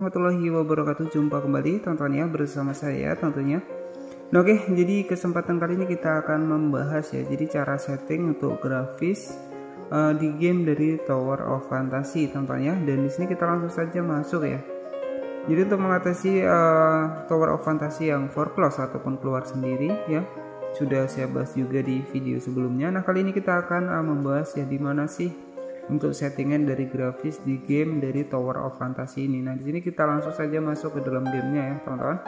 Warahmatullahi wabarakatuh. Jumpa kembali teman-teman ya bersama saya tentunya. Nah, oke, jadi kesempatan kali ini kita akan membahas ya, jadi cara setting untuk grafis di game dari Tower of Fantasy teman-teman ya. Dan di sini kita langsung saja masuk ya. Jadi untuk mengatasi Tower of Fantasy yang foreclose ataupun keluar sendiri ya, sudah saya bahas juga di video sebelumnya. Nah, kali ini kita akan membahas ya di mana sih untuk settingan dari grafis di game dari Tower of Fantasy ini. Nah, di sini kita langsung saja masuk ke dalam gamenya ya, teman-teman.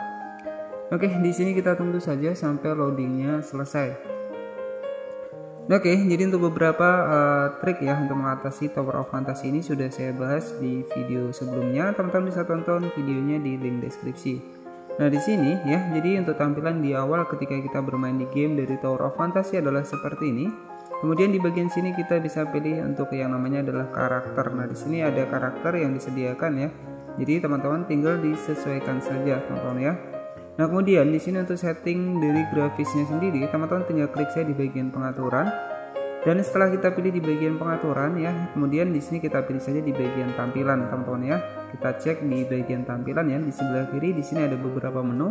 Oke, di sini kita tunggu saja sampai loadingnya selesai. Oke, jadi untuk beberapa trik ya untuk mengatasi Tower of Fantasy ini sudah saya bahas di video sebelumnya. Teman-teman bisa tonton videonya di link deskripsi. Nah, di sini ya, jadi untuk tampilan di awal ketika kita bermain di game dari Tower of Fantasy adalah seperti ini. Kemudian di bagian sini kita bisa pilih untuk yang namanya adalah karakter. Nah, di sini ada karakter yang disediakan ya. Jadi teman-teman tinggal disesuaikan saja, teman-teman ya. Nah, kemudian di sini untuk setting dari grafisnya sendiri, teman-teman tinggal klik saya di bagian pengaturan. Dan setelah kita pilih di bagian pengaturan ya, kemudian di sini kita pilih saja di bagian tampilan, teman-teman ya. Kita cek di bagian tampilan ya, di sebelah kiri di sini ada beberapa menu.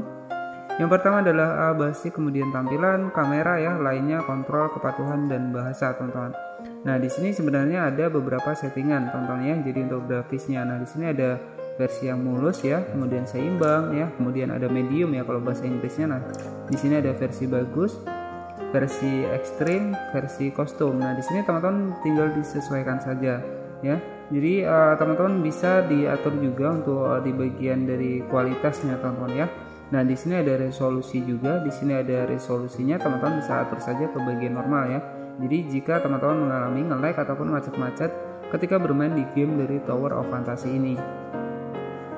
Yang pertama adalah basic, kemudian tampilan, kamera ya, lainnya kontrol, kepatuhan dan bahasa, teman-teman. Nah, di sini sebenarnya ada beberapa settingan, teman-teman ya. Jadi untuk grafisnya, nah di sini ada versi yang mulus ya, kemudian seimbang ya, kemudian ada medium ya kalau bahasa Inggrisnya. Nah, di sini ada versi bagus, versi ekstrim, versi kostum. Nah, di sini teman-teman tinggal disesuaikan saja ya. Jadi teman-teman bisa diatur juga untuk di bagian dari kualitasnya, teman-teman ya. Nah, di sini ada resolusi juga, di sini ada resolusinya, teman-teman bisa atur saja ke bagian normal ya. Jadi jika teman-teman mengalami nge-lag ataupun macet-macet ketika bermain di game dari Tower of Fantasy ini.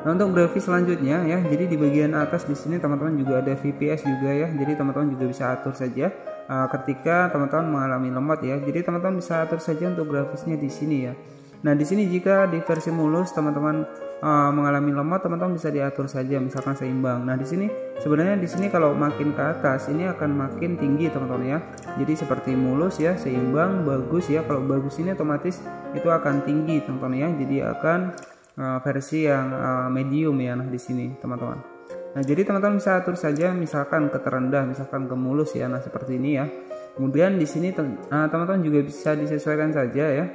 Nah, untuk grafis selanjutnya ya, jadi di bagian atas di sini teman-teman juga ada VPS juga ya. Jadi teman-teman juga bisa atur saja ketika teman-teman mengalami lemot ya. Jadi teman-teman bisa atur saja untuk grafisnya di sini ya. Nah, di sini jika di versi mulus teman-teman mengalami lemot, teman-teman bisa diatur saja misalkan seimbang. Nah, di sini sebenarnya di sini kalau makin ke atas ini akan makin tinggi, teman-teman ya. Jadi seperti mulus ya, seimbang, bagus ya. Kalau bagus ini otomatis itu akan tinggi, teman-teman ya. Jadi akan versi yang medium ya. Nah, di sini, teman-teman. Nah, jadi teman-teman bisa atur saja misalkan ke terendah, misalkan ke mulus ya. Nah, seperti ini ya. Kemudian di sini teman-teman juga bisa disesuaikan saja ya.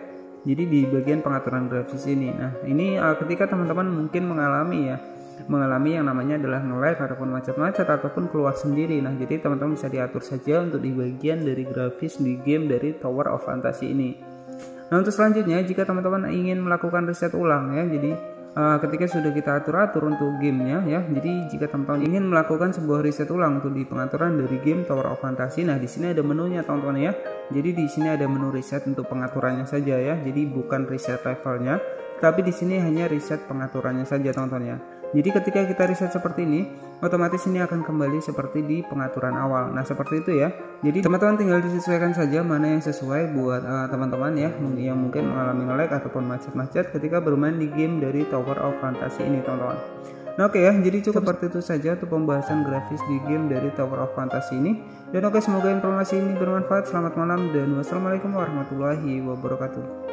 Jadi di bagian pengaturan grafis ini. Nah, ini ketika teman-teman mungkin mengalami yang namanya adalah nge-lag ataupun macet-macet ataupun keluar sendiri. Nah, jadi teman-teman bisa diatur saja untuk di bagian dari grafis di game dari Tower of Fantasy ini. Nah, untuk selanjutnya jika teman-teman ingin melakukan reset ulang ya, jadi ketika sudah kita atur-atur untuk gamenya ya, jadi jika teman-teman ingin melakukan sebuah reset ulang untuk di pengaturan dari game Tower of Fantasy, nah di sini ada menunya, teman-teman ya. Jadi di sini ada menu reset untuk pengaturannya saja ya. Jadi bukan reset levelnya, tapi di sini hanya reset pengaturannya saja, teman-teman ya. Jadi ketika kita reset seperti ini, otomatis ini akan kembali seperti di pengaturan awal. Nah, seperti itu ya. Jadi teman-teman tinggal disesuaikan saja mana yang sesuai buat teman-teman ya, yang mungkin mengalami nge-lag ataupun macet-macet ketika bermain di game dari Tower of Fantasy ini, teman-teman. Nah, oke ya, jadi cukup seperti itu saja untuk pembahasan grafis di game dari Tower of Fantasy ini. Dan oke, semoga informasi ini bermanfaat. Selamat malam dan wassalamualaikum warahmatullahi wabarakatuh.